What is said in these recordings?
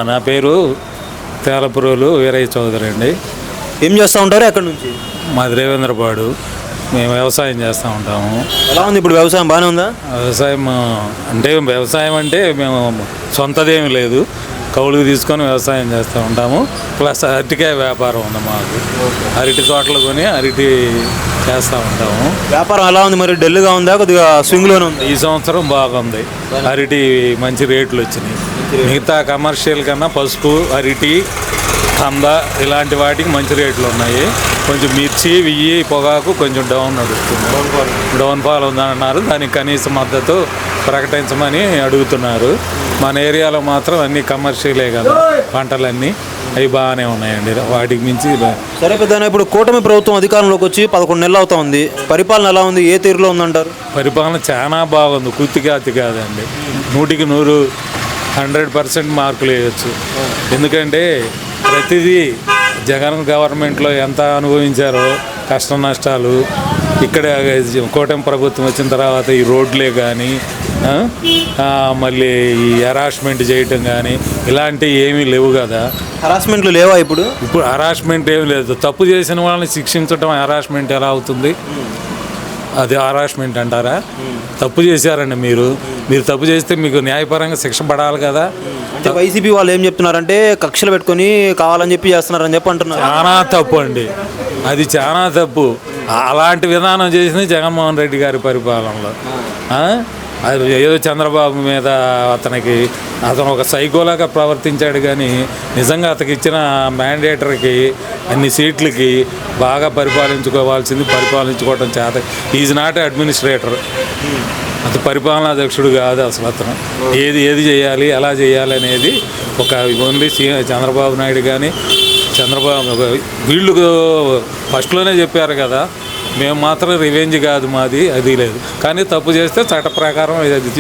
నా పేరు తేలపురోలు వీరయ్య చౌదరి అండి. ఏం చేస్తూ ఉంటారు ఎక్కడి నుంచి? మాది రేవేంద్రపాడు. మేము వ్యవసాయం చేస్తూ ఉంటాము. ఎలా ఉంది ఇప్పుడు వ్యవసాయం? బాగానే ఉందా? వ్యవసాయం అంటే మేము సొంతదేమి లేదు, కౌలుకు తీసుకొని వ్యవసాయం చేస్తూ ఉంటాము. ప్లస్ అరటికాయ వ్యాపారం ఉంది మాకు. అరటి తోటలు కొని అరటి చేస్తూ ఉంటాము. వ్యాపారం ఎలా ఉంది మరి? డల్గా ఉందా, కొద్దిగా స్వింగ్లోనే ఉంది? ఈ సంవత్సరం బాగుంది. అరటి మంచి రేట్లు వచ్చినాయి. మిగతా కమర్షియల్ కన్నా పసుపు, అరటి, కంద ఇలాంటి వాటికి మంచి రేట్లు ఉన్నాయి. కొంచెం మిర్చి, వియ్యి, పొగాకు కొంచెం డౌన్ నడుస్తుంది. డౌన్ఫాల్ ఉందన్నారు. దానికి కనీస మద్దతు ప్రకటించమని అడుగుతున్నారు. మన ఏరియాలో మాత్రం అన్ని కమర్షియలే కదా పంటలన్నీ, అవి బాగానే ఉన్నాయండి. వాటికి మించి సరే పెద్ద, ఇప్పుడు కూటమి ప్రభుత్వం అధికారంలోకి వచ్చి 11 నెలలు అవుతా ఉంది. పరిపాలన ఎలా ఉంది? ఏ తీరులో ఉందంటారు? పరిపాలన చాలా బాగుంది. కుర్తికి అతి కాదండి. 100కి 100 100% మార్కులు వేయచ్చు. ఎందుకంటే ప్రతిదీ జగన్ గవర్నమెంట్లో ఎంత అనుభవించారో కష్ట నష్టాలు, ఇక్కడ కూటమి ప్రభుత్వం వచ్చిన తర్వాత ఈ రోడ్లే కానీ మళ్ళీ ఈ హరాస్మెంట్ చేయటం కానీ ఇలాంటివి ఏమీ లేవు కదా. హరాస్మెంట్లు లేవా ఇప్పుడు? ఇప్పుడు హరాస్మెంట్ ఏమీ లేదు. తప్పు చేసిన వాళ్ళని శిక్షించడం హరాస్మెంట్ ఎలా అవుతుంది? అది హరాస్మెంట్ అంటారా? తప్పు చేశారండి మీరు తప్పు చేస్తే మీకు న్యాయపరంగా శిక్ష పడాలి కదా. అంటే వైసీపీ వాళ్ళు ఏం చెప్తున్నారంటే కక్షలు పెట్టుకొని కావాలని చెప్పి చేస్తున్నారని చెప్పి అంటున్నారు. చాలా తప్పు అండి, అది చాలా తప్పు. అలాంటి విధానం చేసింది జగన్మోహన్ రెడ్డి గారి పరిపాలనలో. అది ఏదో చంద్రబాబు మీద అతను ఒక సైకోలాగా ప్రవర్తించాడు, కానీ నిజంగా అతనికి ఇచ్చిన మ్యాండేటర్కి అన్ని సీట్లకి బాగా పరిపాలించుకోవడం చేత. ఈజ్ నాట్ అడ్మినిస్ట్రేటర్, అతను పరిపాలనాధ్యక్షుడు కాదు అసలు. అతను ఏది చేయాలి, ఎలా చేయాలి అనేది ఒక ఓన్లీ చంద్రబాబు నాయుడు కానీ వీళ్ళు ఫస్ట్లోనే చెప్పారు కదా, మేము మాత్రం రివెంజ్ కాదు మాది, అది లేదు. కానీ తప్పు చేస్తే చట్ట ప్రకారం అది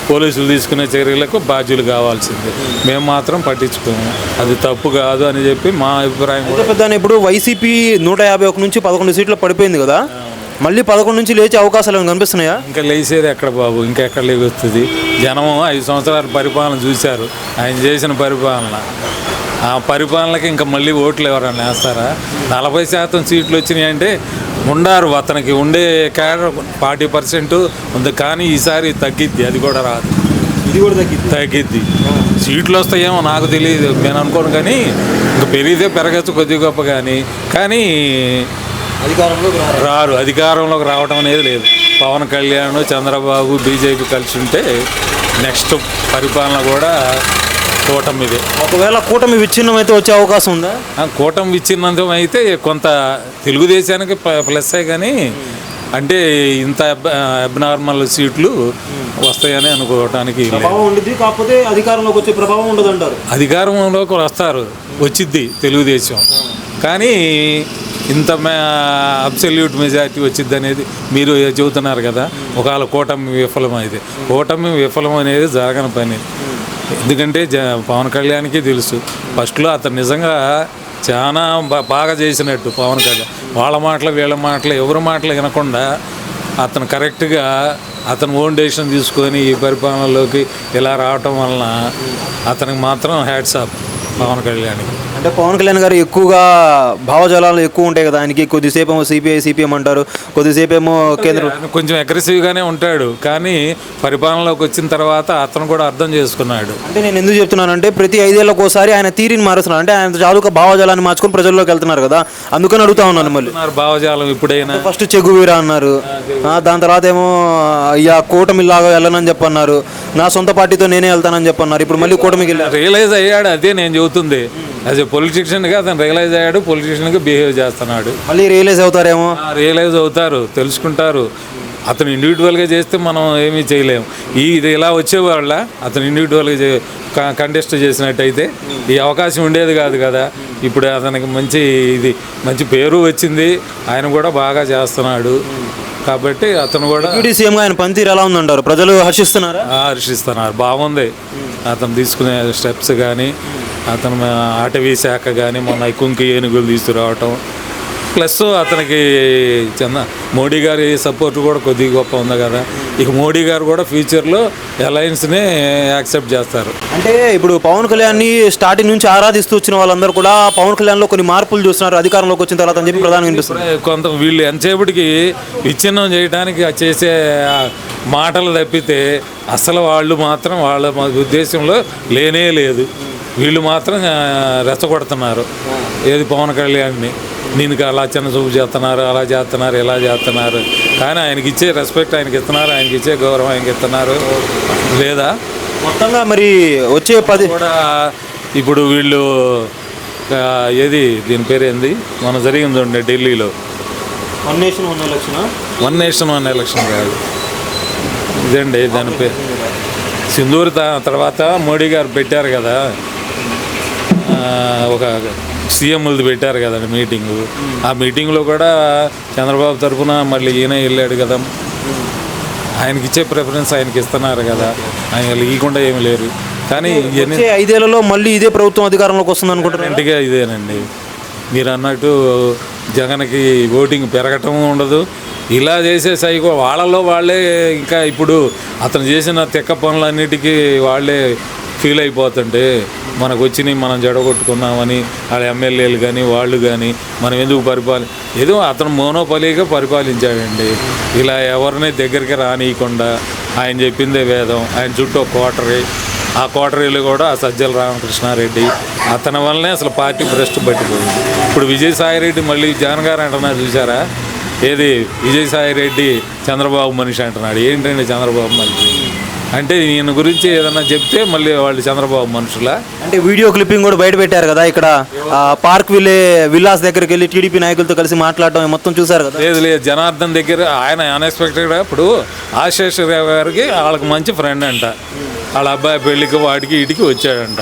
పోలీసులు తీసుకునే చర్యలకు బాధ్యులు కావాల్సిందే. మేము మాత్రం పట్టించుకోము, అది తప్పు కాదు అని చెప్పి మా అభిప్రాయం. పెద్ద, ఇప్పుడు వైసీపీ 151 నుంచి 11 సీట్లు పడిపోయింది కదా, మళ్ళీ 11 నుంచి లేచే అవకాశాలు ఏమైనా కనిపిస్తున్నాయా? ఇంకా లేచేది ఎక్కడ బాబు, ఇంకెక్కడ లేవస్తుంది. జనం 5 సంవత్సరాల పరిపాలన చూశారు, ఆయన చేసిన పరిపాలన. ఆ పరిపాలనకి ఇంకా మళ్ళీ ఓట్లు ఎవరైనా వేస్తారా? 40% సీట్లు వచ్చినాయి అంటే ఉండారు. అతనికి ఉండే క్యాడర్ 40% ఉంది, కానీ ఈసారి తగ్గిద్ది. అది కూడా రాదు, ఇది కూడా తగ్గిద్ది. సీట్లు వస్తాయేమో నాకు తెలియదు, నేను అనుకోను. కానీ ఇంకా పెరిగితే పెరగచ్చు కొద్ది గొప్ప, కానీ అధికారంలోకి రావడం అనేది లేదు. పవన్ కళ్యాణ్, చంద్రబాబు, బీజేపీ కలిసి ఉంటే నెక్స్ట్ పరిపాలన కూడా కూటమిదే. ఒకవేళ కూటమి విచ్ఛిన్నం అయితే వచ్చే అవకాశం ఉందా? కూటమి విచ్ఛిన్నం అయితే కొంత తెలుగుదేశానికి ప్లస్సే, కానీ అంటే ఇంత అబ్నార్మల్ సీట్లు వస్తాయని అనుకోవటానికి కాకపోతే అధికారంలోకి వచ్చే ప్రభావం ఉండదు అంటారు. అధికారంలోకి వచ్చిద్ది తెలుగుదేశం, కానీ ఇంత అబ్సల్యూట్ మెజారిటీ వచ్చిద్ది అనేది మీరు చెబుతున్నారు కదా. ఒకవేళ కూటమి విఫలం అనేది జరగని పని. ఎందుకంటే పవన్ కళ్యాణ్కి తెలుసు, ఫస్ట్లో అతను నిజంగా చాలా బాగా చేసినట్టు పవన్ కళ్యాణ్. వాళ్ళ మాటలు వీళ్ళ మాటలు ఎవరి మాటలు వినకుండా అతను కరెక్ట్గా అతను ఓన్ డెసిషన్ తీసుకొని ఈ పరిపాలనలోకి ఇలా రావటం వలన అతనికి మాత్రం హ్యాట్స్ ఆఫ్ పవన్ కళ్యాణ్కి. అంటే పవన్ కళ్యాణ్ గారు ఎక్కువగా భావజాలాలు ఎక్కువ ఉంటాయి కదా ఆయనకి. కొద్దిసేపు ఏమో సిపిఎం అంటారు, కొద్దిసేపు ఏమో కేంద్రం. కొంచెం అగ్రెసివ్గానే ఉంటాడు, కానీ పరిపాలనలోకి వచ్చిన తర్వాత అతను కూడా అర్థం చేసుకున్నాడు. అంటే నేను ఎందుకు చెప్తున్నానంటే ప్రతి 5 ఏళ్ళకి ఒకసారి ఆయన తీరిని మారుస్తున్నారు. అంటే ఆయన చాలుగా భావజాలాన్ని మార్చుకొని ప్రజల్లోకి వెళ్తున్నారు కదా, అందుకని అడుగుతా ఉన్నాను. మళ్ళీ భావజాలం ఇప్పుడైనా ఫస్ట్ చెగువీరా అన్నారు, దాని తర్వాత ఏమో కూటమిలాగా వెళ్ళనని చెప్పన్నారు, నా సొంత పార్టీతో నేనే వెళ్తానని చెప్పన్నారు. ఇప్పుడు మళ్ళీ కూటమికి రియలైజ్ అయ్యాడు. అదే నేను చెబుతుంది, యాజ్ ఎ పొలిటీషియన్గా అతను రియలైజ్ అయ్యాడు, పొలిటీషియన్గా బిహేవ్ చేస్తున్నాడు. మళ్ళీ రియలైజ్ అవుతారేమో. రియలైజ్ అవుతారు, తెలుసుకుంటారు. అతను ఇండివిజువల్గా చేస్తే మనం ఏమీ చేయలేము. ఇది ఇలా వచ్చేవాళ్ళ అతను ఇండివిజువల్గా కంటెస్ట్ చేసినట్టయితే ఈ అవకాశం ఉండేది కాదు కదా. ఇప్పుడు అతనికి మంచి పేరు వచ్చింది, ఆయన కూడా బాగా చేస్తున్నాడు. కాబట్టి అతను కూడా సీఎంగా ఆయన పనితీరు ఎలా ఉందంటారు? ప్రజలు హర్షిస్తున్నారు, బాగుంది. అతను తీసుకునే స్టెప్స్ కానీ, అతను అటవీ శాఖ కానీ, మొన్న కుంకి ఏనుగులు తీసుకురావటం, ప్లస్ అతనికి మోడీ గారి సపోర్ట్ కూడా కొద్దిగా గొప్ప ఉంది కదా. ఇక మోడీ గారు కూడా ఫ్యూచర్లో అలయన్స్ని యాక్సెప్ట్ చేస్తారు. అంటే ఇప్పుడు పవన్ కళ్యాణ్ని స్టార్టింగ్ నుంచి ఆరాధిస్తూ వచ్చిన వాళ్ళందరూ కూడా పవన్ కళ్యాణ్లో కొన్ని మార్పులు చూస్తున్నారు అధికారంలోకి వచ్చిన తర్వాత అని చెప్పి ప్రధానంగా వినిపిస్తుంది. కొంత వీళ్ళు ఎంతసేపటికి విచ్ఛిన్నం చేయడానికి చేసే మాటలు తప్పితే అసలు వాళ్ళు మాత్రం వాళ్ళ ఉద్దేశంలో లేనే లేదు. వీళ్ళు మాత్రం రెచ్చగొడుతున్నారు ఏది పవన్ కళ్యాణ్ని. దీనికి అలా చిన్న చూపు చేస్తున్నారు, అలా చేస్తున్నారు, ఇలా చేస్తున్నారు. కానీ ఆయనకి ఇచ్చే రెస్పెక్ట్ ఆయనకి ఇస్తున్నారు, ఆయనకి ఇచ్చే గౌరవం ఆయనకి ఇస్తున్నారు లేదా? మొత్తంగా మరి వచ్చే 10 కూడా ఇప్పుడు వీళ్ళు ఏది దీని పేరు ఏంది మన జరిగింది ఉండే ఢిల్లీలో one nation one election. One nation one election కాదు ఇదండి దాని పేరు. సింధూర్ తర్వాత మోడీ గారు పెట్టారు కదా ఒక సీఎంలది పెట్టారు కదండి మీటింగు. ఆ మీటింగ్లో కూడా చంద్రబాబు తరఫున మళ్ళీ ఈయన వెళ్ళాడు కదా. ఆయనకి ఇచ్చే ప్రిఫరెన్స్ ఆయనకి ఇస్తున్నారు కదా, ఆయన ఇవ్వకుండా ఏమి లేరు. కానీ 5 ఏళ్లలో మళ్ళీ ఇదే ప్రభుత్వం అధికారంలోకి వస్తుంది అనుకుంటున్నాను. ఇంటిగా ఇదేనండి మీరు అన్నట్టు. జగన్కి ఓటింగ్ పెరగటం ఉండదు. ఇలా చేసే సైకో వాళ్ళలో వాళ్ళే ఇంకా ఇప్పుడు అతను చేసిన తెక్క పనులన్నిటికీ వాళ్ళే ఫీల్ అయిపోతుంటే మనకు వచ్చినాయి మనం జడగొట్టుకున్నామని వాళ్ళ ఎమ్మెల్యేలు కానీ వాళ్ళు కానీ మనం ఎందుకు ఏదో అతను మోనోపలీగా పరిపాలించాడండి. ఇలా ఎవరిని దగ్గరికి రానియకుండా ఆయన చెప్పిందే వేదం. ఆయన చుట్టూ ఒక కోటరీ, ఆ కోటరీలు కూడా ఆ సజ్జల రామకృష్ణారెడ్డి అతని వల్లనే అసలు పార్టీ భ్రష్టు పట్టిపోయింది. ఇప్పుడు విజయసాయిరెడ్డి మళ్ళీ జగన్ గారు అంటున్నారు చూసారా, ఏది విజయసాయిరెడ్డి చంద్రబాబు మనిషి అంటున్నాడు. ఏంటండి చంద్రబాబు మనిషి అంటే ఈయన గురించి ఏదన్నా చెప్తే మళ్ళీ వాళ్ళు చంద్రబాబు మనుషులా? అంటే వీడియో క్లిప్పింగ్ కూడా బయట పెట్టారు కదా, ఇక్కడ పార్క్ విల్లాస్ దగ్గరికి వెళ్ళి టీడీపీ నాయకులతో కలిసి మాట్లాడటం మొత్తం చూసారు కదా. లేదు జనార్దన్ దగ్గర ఆయన అన్ఎక్స్పెక్టెడ్గా ఇప్పుడు ఆశేషరావు గారికి వాళ్ళకి మంచి ఫ్రెండ్ అంట. వాళ్ళ అబ్బాయి పెళ్ళికి వాటికి ఇటుకి వచ్చాడంట.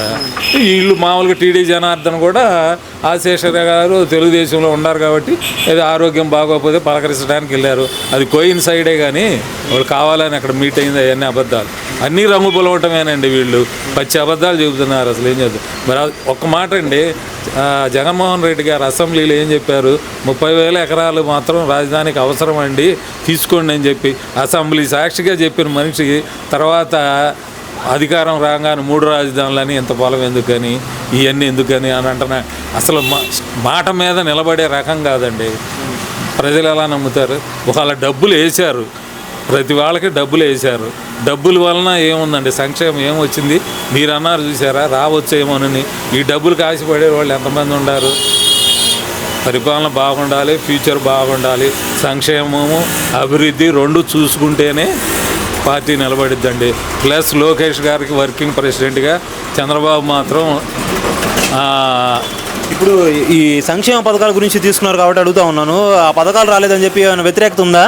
వీళ్ళు మామూలుగా టీడీ జనార్దన్ కూడా ఆశేషరావు గారు తెలుగుదేశంలో ఉన్నారు కాబట్టి ఏదో ఆరోగ్యం బాగోకపోతే పలకరించడానికి వెళ్ళారు. అది కోయిన్సైడే కానీ వాళ్ళు కావాలని అక్కడ మీట్ అయింది. అవన్నీ అబద్ధాలు, అన్నీ రంగు పొలవటమేనండి. వీళ్ళు పచ్చి అబద్ధాలు చెబుతున్నారు. అసలు ఏం చేద్దాం మరి. ఒక్క మాట అండి, జగన్మోహన్ రెడ్డి గారు అసెంబ్లీలో ఏం చెప్పారు? 30,000 ఎకరాలు మాత్రం రాజధానికి అవసరం అండి, తీసుకోండి అని చెప్పి అసెంబ్లీ సాక్షిగా చెప్పిన మనిషి తర్వాత అధికారం రాగానే 3 రాజధానులని ఎంత పొలం ఎందుకని ఇవన్నీ ఎందుకని అని అంటున్నా. అసలు మాట మీద నిలబడే రకం కాదండి. ప్రజలు ఎలా నమ్ముతారు? వాళ్ళ డబ్బులు వేశారు, ప్రతి వాళ్ళకి డబ్బులు వేశారు. డబ్బుల వలన ఏముందండి, సంక్షేమం ఏమొచ్చింది? మీరు అన్నారు చూసారా, రావచ్చేమోనని. ఈ డబ్బులకు ఆశపడే వాళ్ళు ఎంతమంది ఉన్నారు? పరిపాలన బాగుండాలి, ఫ్యూచర్ బాగుండాలి, సంక్షేమము అభివృద్ధి 2 చూసుకుంటేనే పార్టీ నిలబడిద్దండి. ప్లస్ లోకేష్ గారికి వర్కింగ్ ప్రెసిడెంట్గా చంద్రబాబు మాత్రం ఇప్పుడు ఈ సంక్షేమ పథకాల గురించి తీసుకున్నారు కాబట్టి అడుగుతా ఉన్నాను. ఆ పథకాలు రాలేదని చెప్పి ఏమైనా వ్యతిరేకత ఉందా?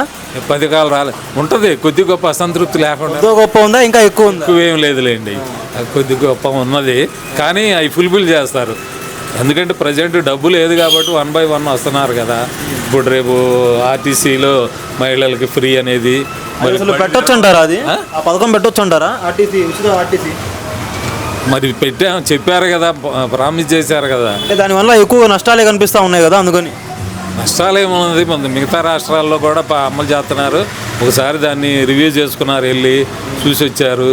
పథకాలు ఉంటుంది, కొద్ది గొప్ప అసంతృప్తి లేకుండా. గొప్ప ఉందా, ఇంకా ఎక్కువ ఉందా? ఎక్కువ ఏం లేదులేండి, కొద్ది గొప్ప ఉన్నది. కానీ అవి ఫుల్ఫిల్ చేస్తారు. ఎందుకంటే ప్రజెంట్ డబ్బు లేదు కాబట్టి 1 by 1 వస్తున్నారు కదా. ఇప్పుడు రేపు ఆర్టీసీలో మహిళలకి ఫ్రీ అనేది పెట్టొచ్చు అంటారా? అది ఆ పథకం పెట్టొచ్చు అంటారా? ఆర్టీసీ మరి చెప్పారు కదా, ప్రామిస్ చేశారు కదా. దానివల్ల ఎక్కువ నష్టాలే కనిపిస్తూ ఉన్నాయి కదా, అందుకని. నష్టాలు ఏమున్నది, మిగతా రాష్ట్రాల్లో కూడా అమలు చేస్తున్నారు. ఒకసారి దాన్ని రివ్యూ చేసుకున్నారు, వెళ్ళి చూసి వచ్చారు,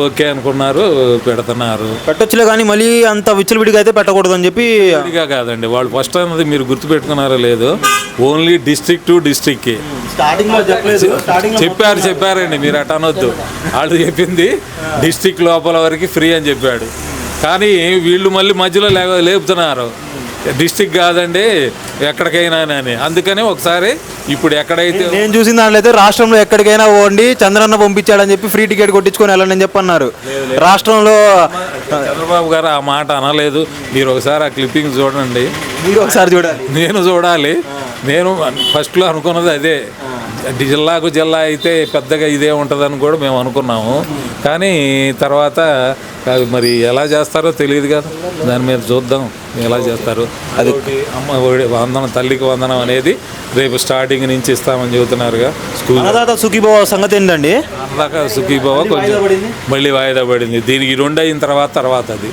ఓకే అనుకున్నారు, పెడుతున్నారు. పెట్టొచ్చులే కానీ మళ్ళీ అంత విచ్చలవిడిగా అయితే పెట్టకూడదు అని చెప్పి. విడిగా కాదండి, వాళ్ళు ఫస్ట్ అన్నది మీరు గుర్తుపెట్టుకున్నారో లేదు, ఓన్లీ డిస్ట్రిక్ట్ టు డిస్ట్రిక్ట్ చెప్పారండి. మీరు అటు అనొద్దు, వాళ్ళు చెప్పింది డిస్ట్రిక్ట్ లోపల వరకు ఫ్రీ అని చెప్పాడు. కానీ వీళ్ళు మళ్ళీ మధ్యలో లేపుతున్నారు, డిస్ట్రిక్ట్ కాదండి ఎక్కడికైనా అని. అందుకని ఒకసారి ఇప్పుడు ఎక్కడైతే నేను చూసిన దాంట్లో అయితే రాష్ట్రంలో ఎక్కడికైనా పోండి, చంద్రన్న పంపించాడని చెప్పి ఫ్రీ టికెట్ కొట్టించుకొని వెళ్ళండి అని చెప్పన్నారు. రాష్ట్రంలో చంద్రబాబు గారు ఆ మాట అనలేదు. మీరు ఒకసారి ఆ క్లిప్పింగ్ చూడండి. మీరు ఒకసారి చూడాలి, నేను చూడాలి. నేను ఫస్ట్లో అనుకున్నది అదే, జిల్లాకు జిల్లా అయితే పెద్దగా ఇదే ఉంటుందని కూడా మేము అనుకున్నాము. కానీ తర్వాత మరి ఎలా చేస్తారో తెలియదు కదా, దాని మీద చూద్దాం. ఎలా చేస్తారు అదొకటి అమ్మ ఒడి వందనం, తల్లికి వందనం అనేది రేపు స్టార్టింగ్ నుంచి ఇస్తామని చెబుతున్నారుగా స్కూల్. అన్నదాత సుఖీభవ సంగతి ఏంటండి? అందాక సుఖీభవ కొంచెం మళ్ళీ వాయిదా పడింది. దీనికి 2 అయిన తర్వాత అది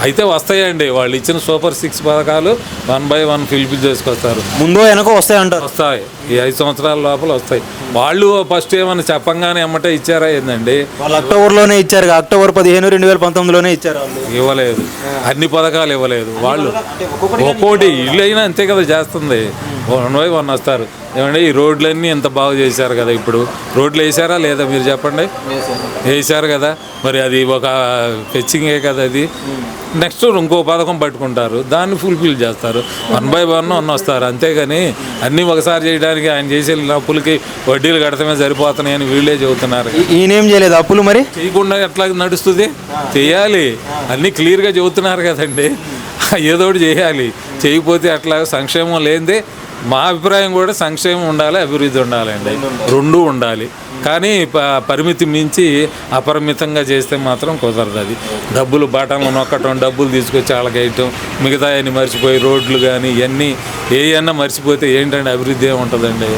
అయితే వస్తాయండి. వాళ్ళు ఇచ్చిన సూపర్ 6 పథకాలు 1 by 1 ఫిల్ఫిల్ చేసుకొస్తారు. ముందో వెనకో వస్తాయంటారు. వస్తాయి, ఈ 5 సంవత్సరాల లోపల వస్తాయి. వాళ్ళు ఫస్ట్ ఏమన్నా చెప్పంగానే ఎమ్మటే ఇచ్చారా ఏందండి? వాళ్ళు అక్టోబర్లోనే ఇచ్చారు, అక్టోబర్ 15, 2019లోనే ఇచ్చారు. వాళ్ళు ఇవ్వలేదు, అన్ని పథకాలు ఇవ్వలేదు. వాళ్ళు ఒక్కోటి ఇల్లు అయినా అంతే కదా చేస్తుంది. 1 by 1 వస్తారు. ఏమంటే ఈ రోడ్లన్నీ ఎంత బాగు చేశారు కదా. ఇప్పుడు రోడ్లు వేసారా లేదా మీరు చెప్పండి? వేసారు కదా. మరి అది ఒక ఫెచ్చింగే కదా అది. నెక్స్ట్ ఇంకో పథకం పట్టుకుంటారు, దాన్ని ఫుల్ఫిల్ చేస్తారు. 1 by 1 వస్తారు. అంతేగాని అన్నీ ఒకసారి చేయడానికి ఆయన చేసే అప్పులకి వడ్డీలు కడతమే సరిపోతున్నాయి అని వీళ్ళే చెబుతున్నారు. ఈయనేం చేయలేదు అప్పులు, మరి చేయకుండా ఎట్లా నడుస్తుంది? చేయాలి, అన్నీ క్లియర్గా చెబుతున్నారు కదండి. ఏదో ఒకటి చేయాలి. చేయకపోతే అట్లా సంక్షేమం లేనిదే. మా అభిప్రాయం కూడా సంక్షేమం ఉండాలి, అభివృద్ధి ఉండాలండి, 2 ఉండాలి. కానీ పరిమితి మించి అపరిమితంగా చేస్తే మాత్రం కుదరదు. అది డబ్బులు బటన్లు నొక్కటం, డబ్బులు తీసుకొచ్చి వాళ్ళకేయటం, మిగతా అన్ని మర్చిపోయి రోడ్లు కానీ ఇవన్నీ ఏమన్నా మర్చిపోతే ఏంటంటే అభివృద్ధి ఏముంటుందండి?